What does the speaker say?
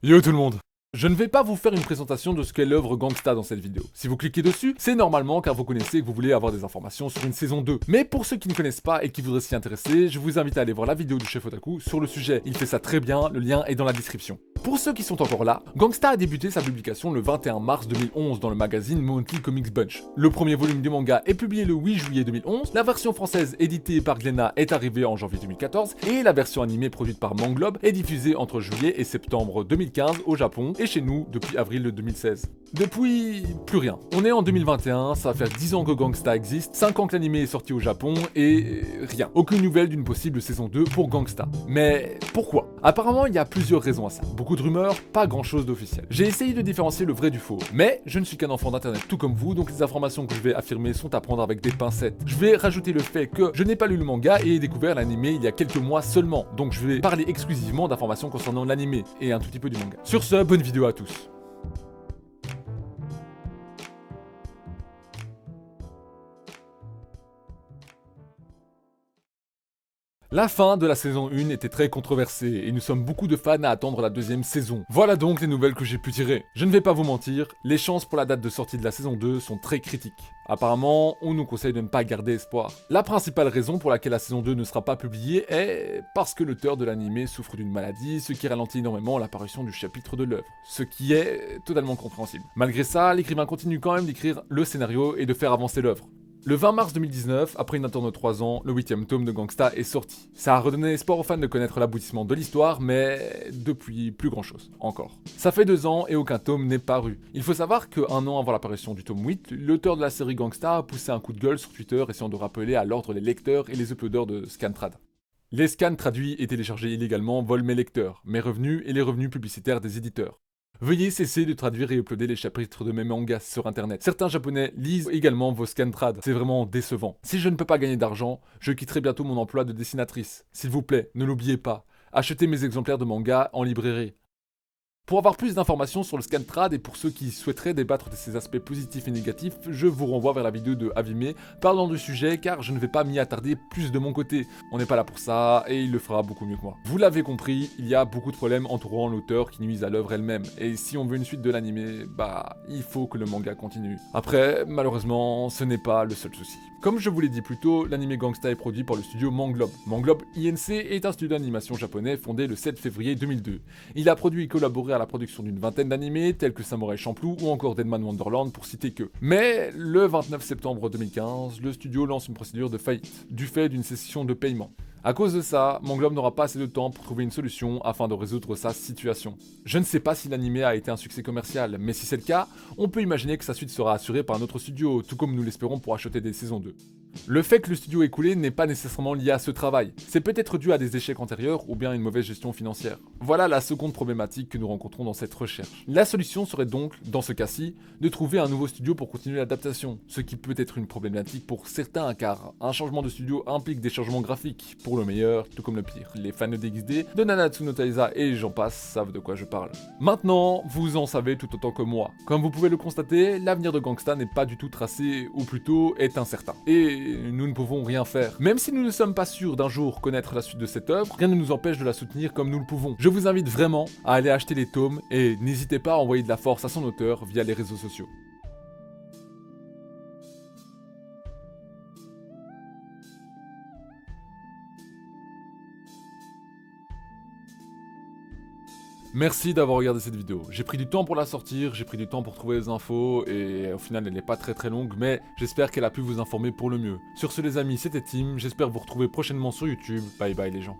Yo tout le monde. Je ne vais pas vous faire une présentation de ce qu'est l'œuvre Gangsta dans cette vidéo. Si vous cliquez dessus, c'est normalement car vous connaissez que vous voulez avoir des informations sur une saison 2. Mais pour ceux qui ne connaissent pas et qui voudraient s'y intéresser, je vous invite à aller voir la vidéo du chef Otaku sur le sujet. Il fait ça très bien, le lien est dans la description. Pour ceux qui sont encore là, Gangsta a débuté sa publication le 21 mars 2011 dans le magazine Monthly Comics Bunch. Le premier volume du manga est publié le 8 juillet 2011, la version française éditée par Glénat est arrivée en janvier 2014 et la version animée produite par Manglobe est diffusée entre juillet et septembre 2015 au Japon et chez nous depuis avril 2016. Depuis, plus rien. On est en 2021, ça va faire 10 ans que Gangsta existe, 5 ans que l'anime est sorti au Japon et rien. Aucune nouvelle d'une possible saison 2 pour Gangsta. Mais pourquoi? Apparemment, il y a plusieurs raisons à ça. Beaucoup de rumeurs, pas grand chose d'officiel. J'ai essayé de différencier le vrai du faux, mais je ne suis qu'un enfant d'internet tout comme vous, donc les informations que je vais affirmer sont à prendre avec des pincettes. Je vais rajouter le fait que je n'ai pas lu le manga et ai découvert l'anime il y a quelques mois seulement, donc je vais parler exclusivement d'informations concernant l'anime et un tout petit peu du manga. Sur ce, bonne vidéo à tous. La fin de la saison 1 était très controversée et nous sommes beaucoup de fans à attendre la deuxième saison. Voilà donc les nouvelles que j'ai pu tirer. Je ne vais pas vous mentir, les chances pour la date de sortie de la saison 2 sont très critiques. Apparemment, on nous conseille de ne pas garder espoir. La principale raison pour laquelle la saison 2 ne sera pas publiée est parce que l'auteur de l'anime souffre d'une maladie, ce qui ralentit énormément l'apparition du chapitre de l'œuvre, ce qui est totalement compréhensible. Malgré ça, l'écrivain continue quand même d'écrire le scénario et de faire avancer l'œuvre. Le 20 mars 2019, après une attente de 3 ans, le 8ème tome de Gangsta est sorti. Ça a redonné espoir aux fans de connaître l'aboutissement de l'histoire, mais depuis plus grand chose, encore. Ça fait 2 ans et aucun tome n'est paru. Il faut savoir qu'un an avant l'apparition du tome 8, l'auteur de la série Gangsta a poussé un coup de gueule sur Twitter essayant de rappeler à l'ordre les lecteurs et les uploaders de Scantrad. Les scans traduits et téléchargés illégalement volent mes lecteurs, mes revenus et les revenus publicitaires des éditeurs. Veuillez cesser de traduire et uploader les chapitres de mes mangas sur internet. Certains japonais lisent également vos scantrad, c'est vraiment décevant. Si je ne peux pas gagner d'argent, je quitterai bientôt mon emploi de dessinatrice. S'il vous plaît, ne l'oubliez pas, achetez mes exemplaires de mangas en librairie. Pour avoir plus d'informations sur le Scantrad et pour ceux qui souhaiteraient débattre de ses aspects positifs et négatifs, je vous renvoie vers la vidéo de Avime parlant du sujet car je ne vais pas m'y attarder plus de mon côté. On n'est pas là pour ça et il le fera beaucoup mieux que moi. Vous l'avez compris, il y a beaucoup de problèmes entourant l'auteur qui nuisent à l'œuvre elle-même et si on veut une suite de l'anime, il faut que le manga continue. Après, malheureusement, ce n'est pas le seul souci. Comme je vous l'ai dit plus tôt, l'anime Gangsta est produit par le studio Manglobe. Manglobe INC est un studio d'animation japonais fondé le 7 février 2002. Il a produit et collaboré à la production d'une vingtaine d'animés tels que Samurai Champloo ou encore Deadman Wonderland pour citer que. Mais le 29 septembre 2015, le studio lance une procédure de faillite, du fait d'une cessation de paiement. À cause de ça, Manglobe n'aura pas assez de temps pour trouver une solution afin de résoudre sa situation. Je ne sais pas si l'anime a été un succès commercial, mais si c'est le cas, on peut imaginer que sa suite sera assurée par un autre studio, tout comme nous l'espérons pour acheter des saisons 2. Le fait que le studio ait coulé n'est pas nécessairement lié à ce travail, c'est peut-être dû à des échecs antérieurs ou bien à une mauvaise gestion financière. Voilà la seconde problématique que nous rencontrons dans cette recherche. La solution serait donc, dans ce cas-ci, de trouver un nouveau studio pour continuer l'adaptation, ce qui peut être une problématique pour certains car un changement de studio implique des changements graphiques, pour le meilleur, tout comme le pire. Les fans de DxD, de Nanatsu no Taizai et j'en passe savent de quoi je parle. Maintenant, vous en savez tout autant que moi. Comme vous pouvez le constater, l'avenir de Gangsta n'est pas du tout tracé, ou plutôt est incertain. Et nous ne pouvons rien faire. Même si nous ne sommes pas sûrs d'un jour connaître la suite de cette œuvre, rien ne nous empêche de la soutenir comme nous le pouvons. Je vous invite vraiment à aller acheter les tomes et n'hésitez pas à envoyer de la force à son auteur via les réseaux sociaux. Merci d'avoir regardé cette vidéo. J'ai pris du temps pour la sortir, j'ai pris du temps pour trouver les infos, et au final elle n'est pas très longue, mais j'espère qu'elle a pu vous informer pour le mieux. Sur ce les amis, c'était Tim, j'espère vous retrouver prochainement sur YouTube. Bye bye les gens.